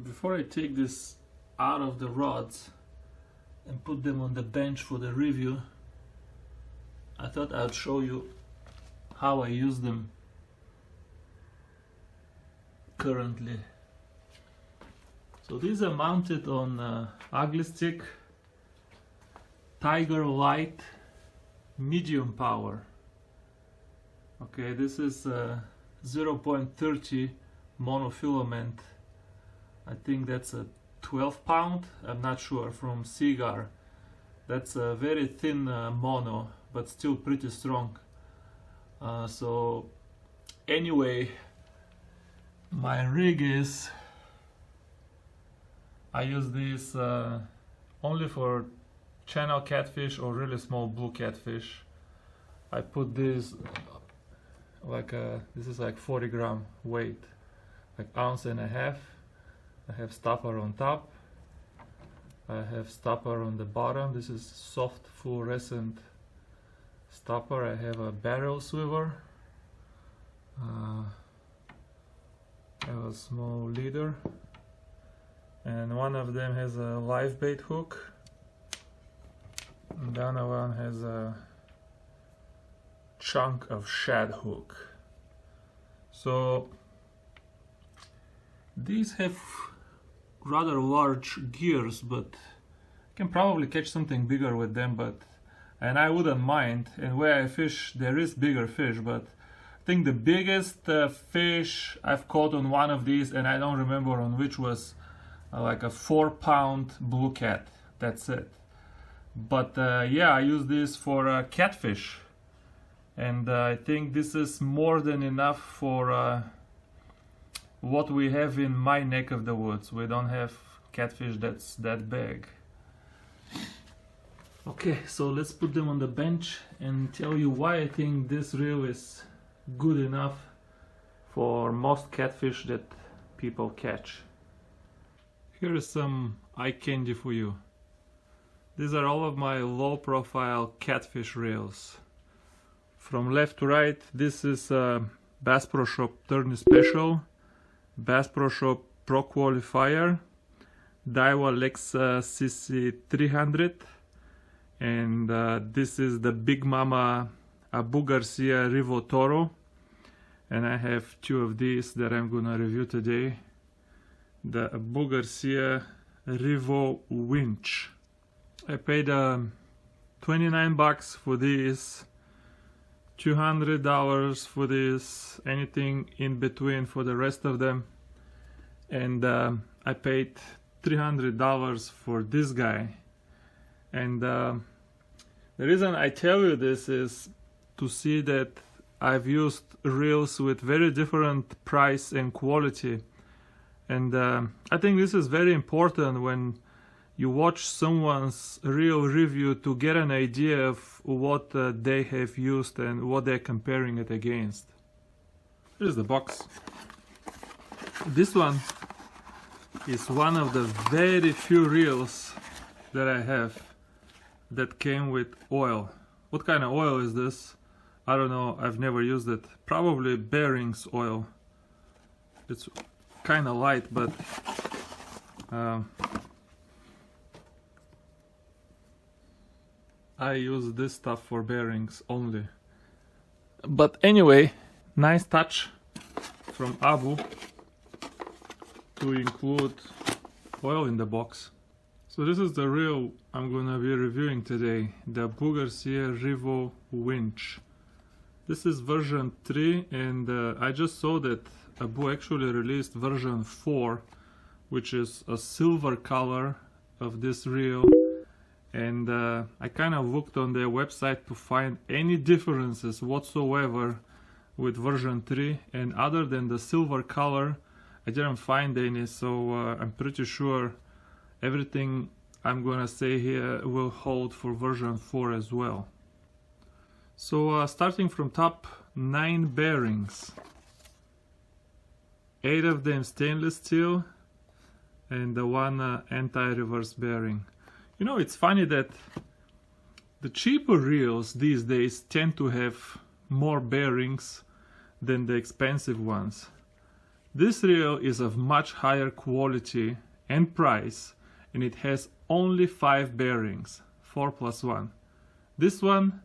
Before I take this out of the rods and put them on the bench for the review, I thought I'd show you how I use them currently. So these are mounted on ugly stick, Tiger Light, medium power. Okay, this is 0.30 monofilament. I think that's a 12 pound, I'm not sure, from Cigar. That's a very thin mono, but still pretty strong. So anyway, my rig is, I use this only for channel catfish or really small blue catfish. I put this like this is like 40 gram weight, like ounce and a half. I have stopper on top, I have stopper on the bottom. This is soft fluorescent stopper. I have a barrel swivel, I have a small leader, and one of them has a live bait hook, and the other one has a chunk of shad hook. So these have rather large gears, but I can probably catch something bigger with them, and I wouldn't mind. And where I fish there is bigger fish, but I think the biggest fish I've caught on one of these, and I don't remember on which, was like a 4-pound blue cat. That's it. But yeah, I use this for catfish, and I think this is more than enough for what we have in my neck of the woods. We don't have catfish that's that big. Okay, so let's put them on the bench and tell you why I think this reel is good enough for most catfish that people catch. Here is some eye candy for you. These are all of my low profile catfish reels. From left to right, this is Bass Pro Shop Tourney Special, Bass Pro Shop Pro Qualifier, Daiwa Lexa CC 300, and this is the Big Mama Abu Garcia Revo Toro, and I have two of these that I'm gonna review today. The Abu Garcia Revo Winch. I paid 29 bucks for this, $200 for this, anything in between for the rest of them, and I paid $300 for this guy. And the reason I tell you this is to see that I've used reels with very different price and quality, and I think this is very important when you watch someone's reel review to get an idea of what they have used and what they're comparing it against. Here's the box. This one is one of the very few reels that I have that came with oil. What kind of oil is this? I don't know, I've never used it. Probably Bearings oil. It's kind of light, but I use this stuff for bearings only. But anyway, nice touch from Abu to include oil in the box. So this is the reel I'm gonna be reviewing today, the Abu Garcia Revo Winch. This is version 3, and I just saw that Abu actually released version 4, which is a silver color of this reel. And I kind of looked on their website to find any differences whatsoever with version 3, and other than the silver color I didn't find any, so I'm pretty sure everything I'm gonna say here will hold for version 4 as well. So starting from top, 9 bearings, 8 of them stainless steel, and the one anti-reverse bearing. You know, it's funny that the cheaper reels these days tend to have more bearings than the expensive ones. This reel is of much higher quality and price, and it has only 5 bearings, 4 plus 1. This one,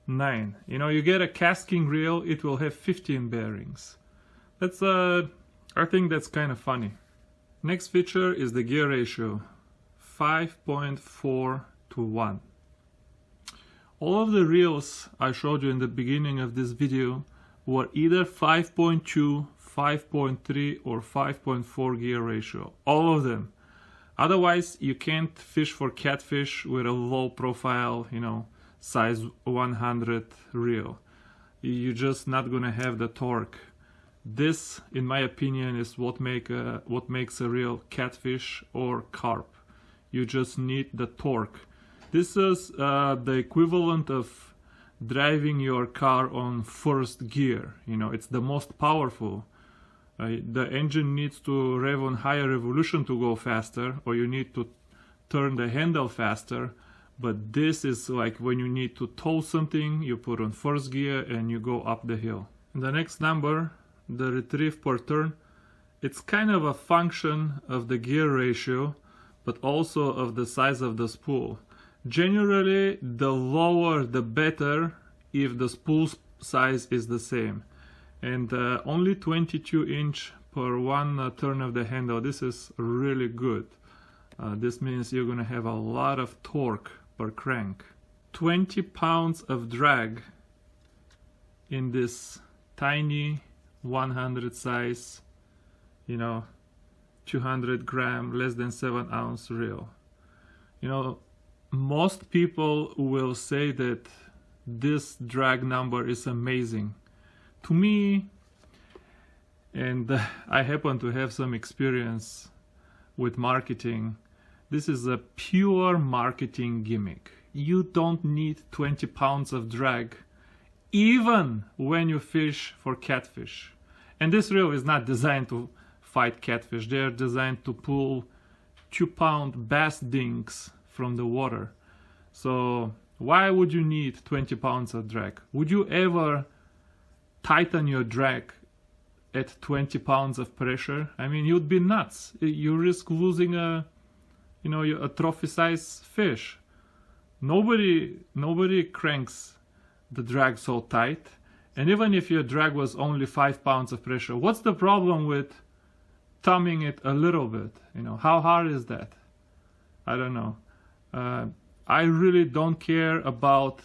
9. You know, you get a casting reel, it will have 15 bearings. That's I think that's kind of funny. Next feature is the gear ratio, 5.4 to 1. All of the reels I showed you in the beginning of this video were either 5.2, 5.3 or 5.4 gear ratio, all of them. Otherwise you can't fish for catfish with a low profile, you know, size 100 reel. You're just not gonna have the torque. This, in my opinion, is what makes a real catfish or carp. You just need the torque. This is the equivalent of driving your car on first gear. You know, it's the most powerful. The engine needs to rev on higher revolution to go faster, or you need to turn the handle faster. But this is like when you need to tow something, you put on first gear and you go up the hill. And the next number, the retrieve per turn, it's kind of a function of the gear ratio, but also of the size of the spool. Generally, the lower the better if the spool size is the same. And only 22 inch per one turn of the handle. This is really good. This means you're gonna have a lot of torque per crank. 20 pounds of drag in this tiny 100 size, you know, 200 gram, less than 7 ounce reel. You know, most people will say that this drag number is amazing. To me, and I happen to have some experience with marketing, this is a pure marketing gimmick. You don't need 20 pounds of drag even when you fish for catfish. And this reel is not designed to fight catfish. They are designed to pull 2-pound bass dinks from the water. So why would you need 20 pounds of drag? Would you ever tighten your drag at 20 pounds of pressure? I mean, you'd be nuts. You risk losing a trophy size fish. Nobody cranks the drag so tight. And even if your drag was only 5 pounds of pressure, what's the problem with thumbing it a little bit? You know, how hard is that? I don't know. I really don't care about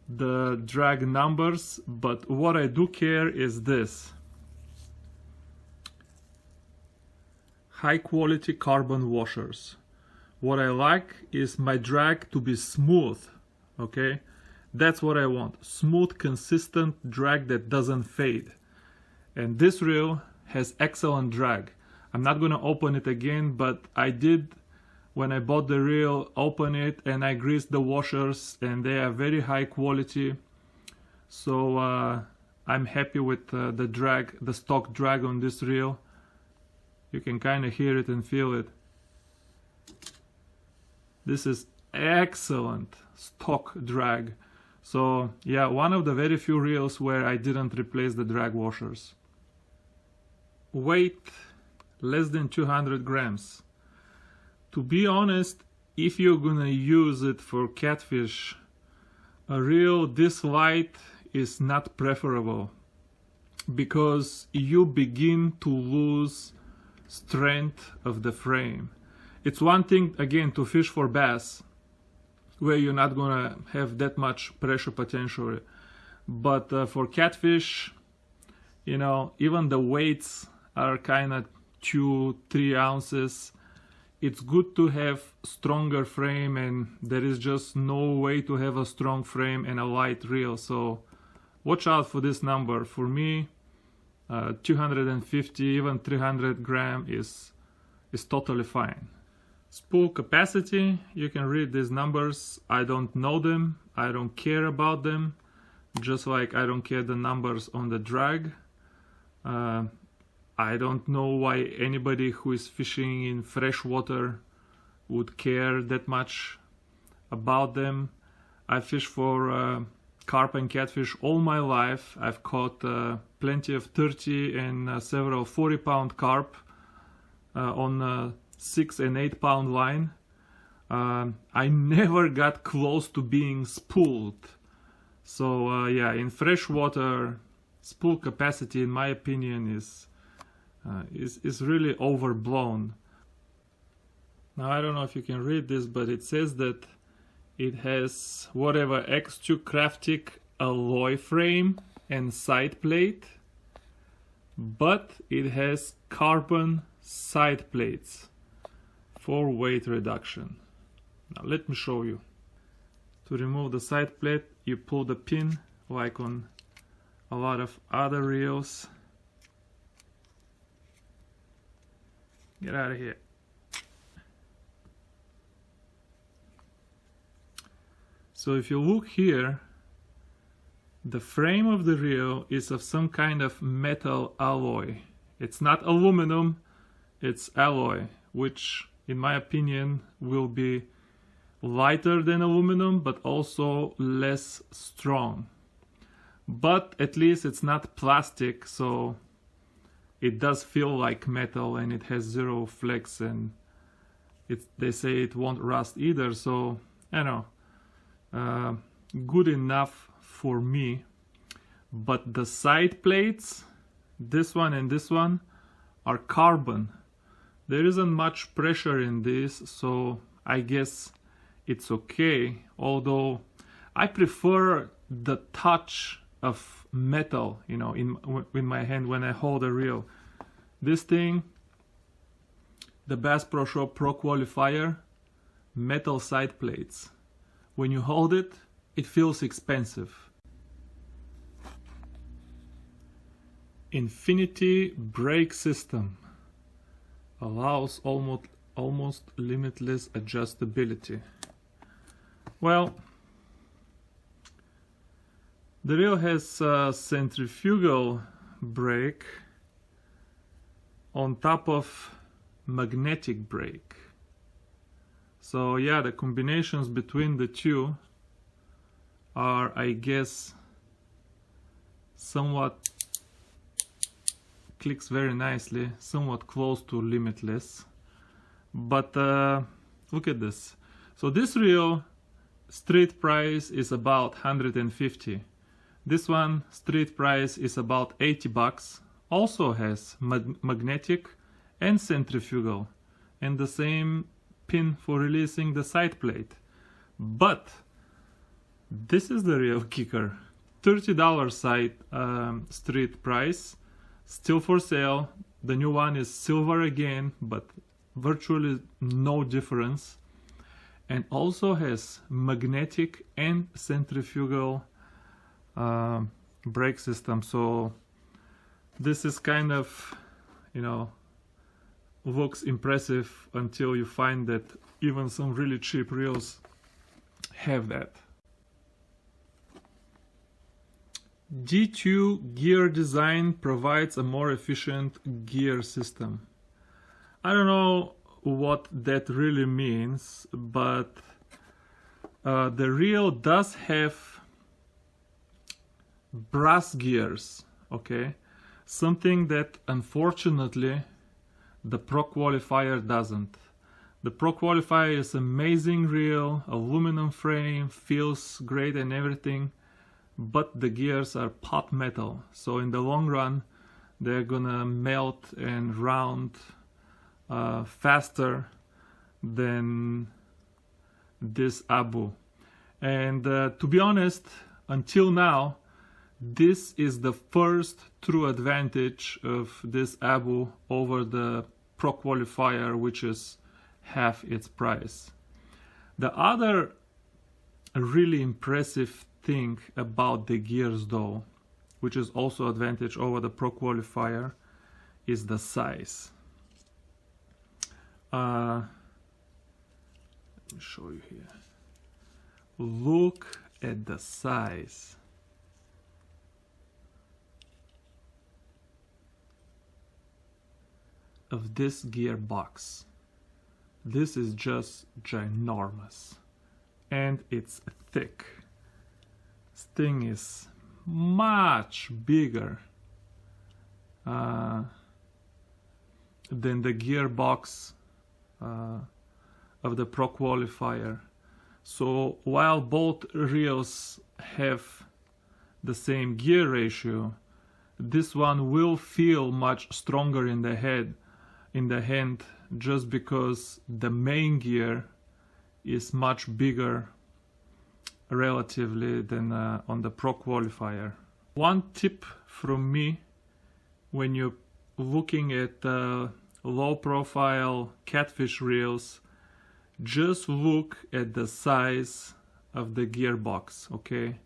the drag numbers, but what I do care is this: high quality carbon washers. What I like is my drag to be smooth, okay? That's what I want. Smooth, consistent drag that doesn't fade. And this reel has excellent drag. I'm not gonna open it again, but I did, when I bought the reel, open it and I greased the washers, and they are very high quality. So I'm happy with the drag, the stock drag on this reel. You can kind of hear it and feel it. This is excellent stock drag. So yeah, one of the very few reels where I didn't replace the drag washers. Weight less than 200 grams. To be honest, if you're gonna use it for catfish, a reel this light is not preferable, because you begin to lose strength of the frame. It's one thing, again, to fish for bass, where you're not gonna have that much pressure potential, but for catfish, you know, even the weights are kind of 2-3 ounces. It's good to have stronger frame, and there is just no way to have a strong frame and a light reel. So watch out for this number. For me, 250, even 300 gram is totally fine. Spool capacity, you can read these numbers. I don't know them, I don't care about them, just like I don't care the numbers on the drag. I don't know why anybody who is fishing in freshwater would care that much about them. I fish for carp and catfish all my life. I've caught plenty of 30 and several 40-pound carp on a 6 and 8 pound line. I never got close to being spooled. So yeah, in freshwater, spool capacity, in my opinion, is really overblown. Now I don't know if you can read this, but it says that it has whatever X2 Craftic alloy frame and side plate, but it has carbon side plates for weight reduction. Now let me show you. To remove the side plate, you pull the pin like on a lot of other reels. Get out of here. So if you look here, the frame of the reel is of some kind of metal alloy. It's not aluminum, it's alloy, which in my opinion will be lighter than aluminum, but also less strong. But at least it's not plastic, so it does feel like metal, and it has zero flex, and they say it won't rust either, so I don't know, good enough for me. But the side plates, this one and this one, are carbon. There isn't much pressure in this, so I guess it's okay, although I prefer the touch of metal, you know, in my hand when I hold a reel. This thing, the Bass Pro Shop Pro Qualifier, metal side plates. When you hold it, it feels expensive. Infinity brake system allows almost limitless adjustability. Well, the reel has a centrifugal brake on top of magnetic brake. So yeah, the combinations between the two are, I guess, somewhat, clicks very nicely, somewhat close to limitless. But look at this. So this reel street price is about 150. This one street price is about 80 bucks. Also has magnetic and centrifugal and the same pin for releasing the side plate. But this is the real kicker. $30 side street price, still for sale. The new one is silver again, but virtually no difference. And also has magnetic and centrifugal brake system. So this is kind of, you know, looks impressive until you find that even some really cheap reels have that. D2 gear design provides a more efficient gear system. I don't know what that really means, but the reel does have brass gears, okay? Something that unfortunately the Pro Qualifier doesn't. The Pro Qualifier is amazing reel, aluminum frame, feels great and everything, but the gears are pot metal, so in the long run they're gonna melt and round faster than this Abu. And to be honest, until now, this is the first true advantage of this Abu over the Pro Qualifier, which is half its price. The other really impressive thing about the gears though, which is also advantage over the Pro Qualifier, is the size. Let me show you here. Look at the size. Of this gearbox. This is just ginormous, and it's thick. This thing is much bigger than the gearbox of the Pro Qualifier. So while both reels have the same gear ratio, this one will feel much stronger in the hand, just because the main gear is much bigger relatively than on the Pro Qualifier. One tip from me when you're looking at low profile catfish reels, just look at the size of the gearbox, okay?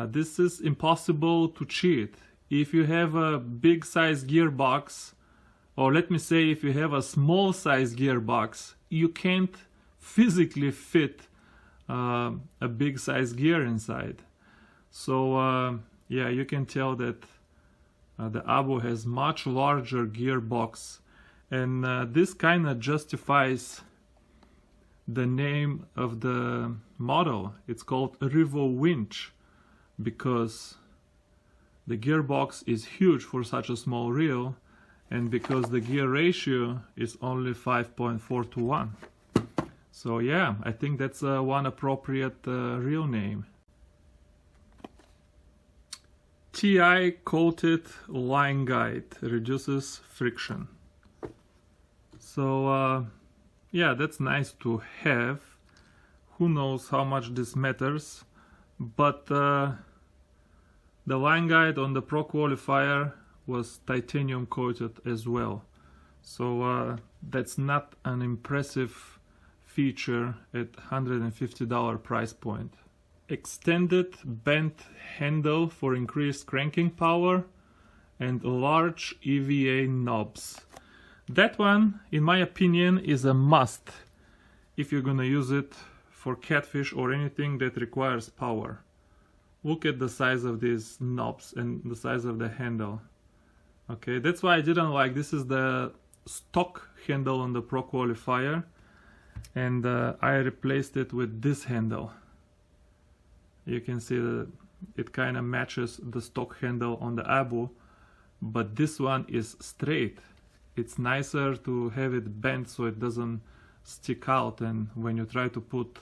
This is impossible to cheat. If you have a big size gearbox, or let me say if you have a small size gearbox, you can't physically fit a big size gear inside. So yeah, you can tell that the Abu has much larger gearbox, and this kind of justifies the name of the model. It's called Revo Winch, because the gearbox is huge for such a small reel, and because the gear ratio is only 5.4 to 1. So yeah, I think that's one appropriate reel name. TI coated line guide reduces friction. So yeah, that's nice to have. Who knows how much this matters, but the line guide on the Pro Qualifier was titanium coated as well. So that's not an impressive feature at $150 price point. Extended bent handle for increased cranking power and large EVA knobs. That one, in my opinion, is a must if you're gonna use it for catfish or anything that requires power. Look at the size of these knobs and the size of the handle. Okay, that's why I didn't like, this is the stock handle on the Pro Qualifier, and I replaced it with this handle. You can see that it kind of matches the stock handle on the Abu, but this one is straight. It's nicer to have it bent so it doesn't stick out, and when you try to put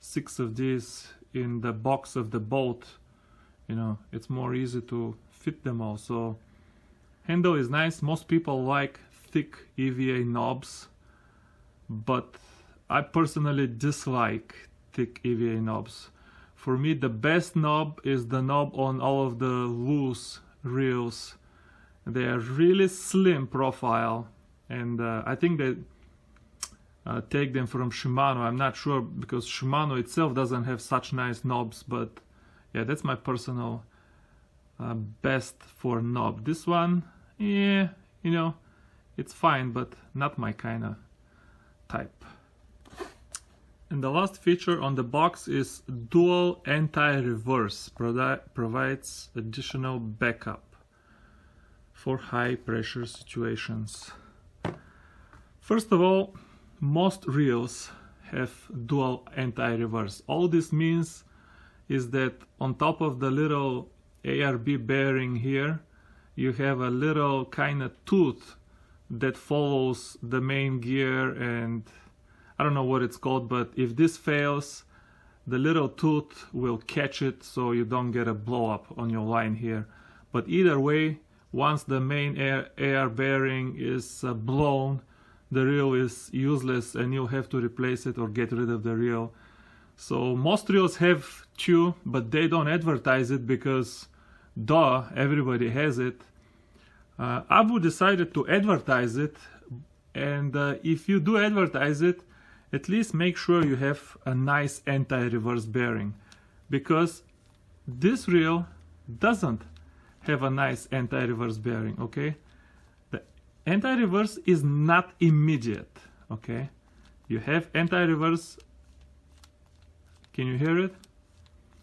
6 of these in the box of the boat, you know, it's more easy to fit them all. So handle is nice. Most people like thick EVA knobs, but I personally dislike thick EVA knobs. For me, the best knob is the knob on all of the loose reels. They are really slim profile, and I think they take them from Shimano. I'm not sure, because Shimano itself doesn't have such nice knobs, but yeah, that's my personal best for knob. This one, yeah, you know, it's fine, but not my kind of type. And the last feature on the box is dual anti-reverse, provides additional backup for high pressure situations. First of all, most reels have dual anti-reverse. All this means is that on top of the little ARB bearing here, you have a little kind of tooth that follows the main gear, and I don't know what it's called, but if this fails, the little tooth will catch it so you don't get a blow up on your line here. But either way, once the main AR bearing is blown, the reel is useless and you'll have to replace it or get rid of the reel. So most reels have two, but they don't advertise it because duh, everybody has it. Abu decided to advertise it, and if you do advertise it, at least make sure you have a nice anti-reverse bearing, because this reel doesn't have a nice anti-reverse bearing, okay? The anti-reverse is not immediate, okay? You have anti-reverse, can you hear it?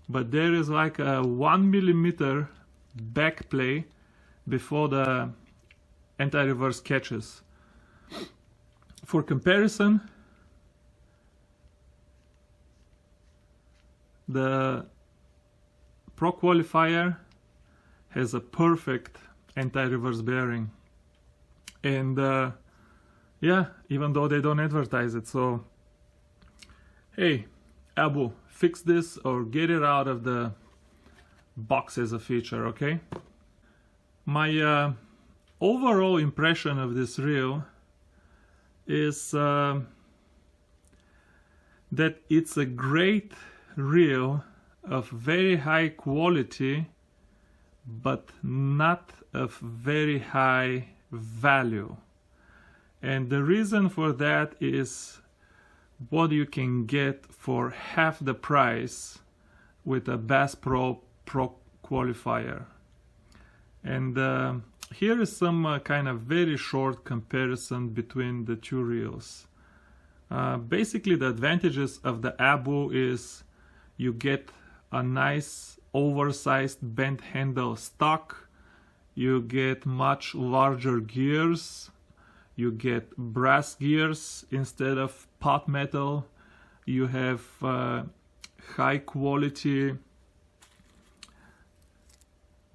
But there is like a 1 millimeter back play before the anti-reverse catches. For comparison, the Pro Qualifier has a perfect anti-reverse bearing. And yeah, even though they don't advertise it. So hey, Abu, fix this or get it out of the box as a feature, okay? My overall impression of this reel is that it's a great reel of very high quality, but not of very high value. And the reason for that is what you can get for half the price with a Bass Pro qualifier. And here is some kind of very short comparison between the two reels. Basically, the advantages of the Abu is you get a nice oversized bent handle stock, you get much larger gears, you get brass gears instead of pot metal, you have high quality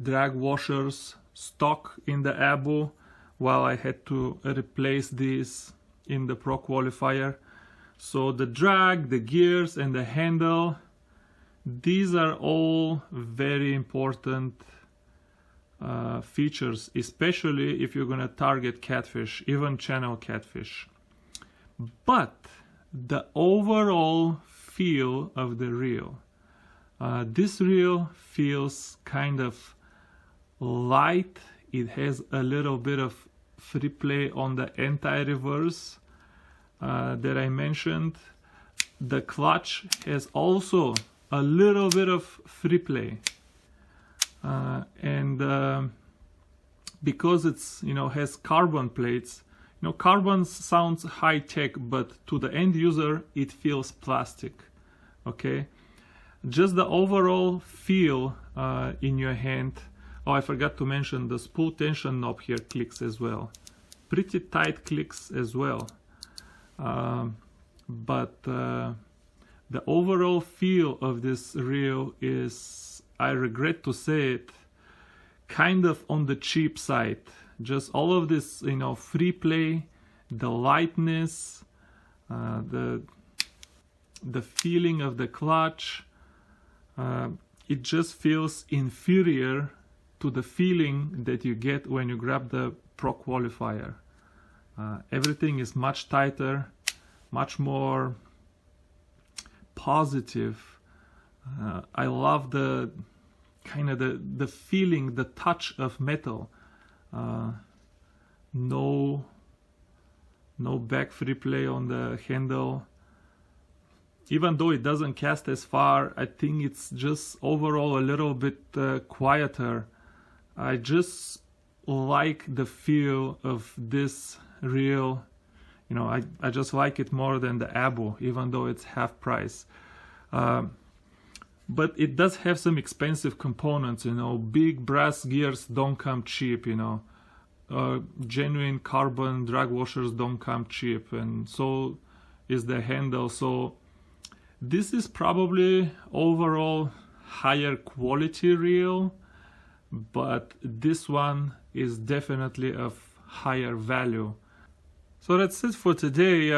drag washers stock in the Abu, while I had to replace these in the Pro qualifier. So the drag, the gears and the handle, these are all very important features, especially if you're gonna target catfish, even channel catfish. But the overall feel of the reel, this reel feels kind of light. It has a little bit of free play on the anti-reverse that I mentioned. The clutch has also a little bit of free play, and because it's, you know, has carbon plates, you know, carbon sounds high tech, but to the end user it feels plastic. Okay, just the overall feel in your hand. Oh, I forgot to mention the spool tension knob here clicks as well. Pretty tight clicks as well. But the overall feel of this reel is, I regret to say it, kind of on the cheap side. Just all of this, you know, free play, the lightness, the feeling of the clutch, it just feels inferior to the feeling that you get when you grab the Pro qualifier. Everything is much tighter, much more positive. I love the kind of the feeling, the touch of metal. No back free play on the handle. Even though it doesn't cast as far, I think it's just overall a little bit quieter. I just like the feel of this reel. You know, I just like it more than the Abu, even though it's half price. But it does have some expensive components, you know. Big brass gears don't come cheap, you know. Genuine carbon drag washers don't come cheap, and so is the handle. So this is probably overall higher quality reel, but this one is definitely of higher value. So that's it for today.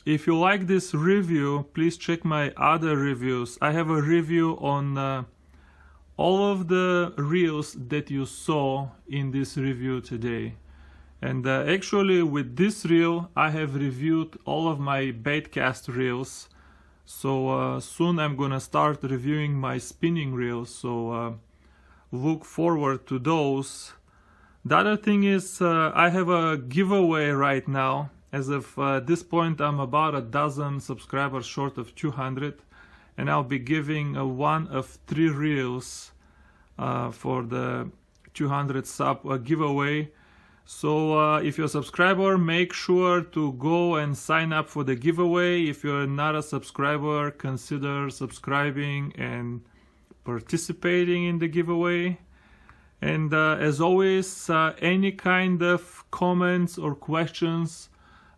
If you like this review, please check my other reviews. I have a review on all of the reels that you saw in this review today. And actually with this reel, I have reviewed all of my baitcast reels. So soon I'm gonna start reviewing my spinning reels. So look forward to those. The other thing is I have a giveaway right now. As of this point, I'm about a dozen subscribers short of 200, and I'll be giving one of 3 reels for the 200 sub giveaway. So if you're a subscriber, make sure to go and sign up for the giveaway. If you're not a subscriber, consider subscribing and participating in the giveaway. And as always, any kind of comments or questions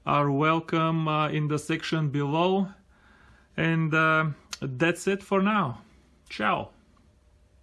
are welcome in the section below. And that's it for now. Ciao.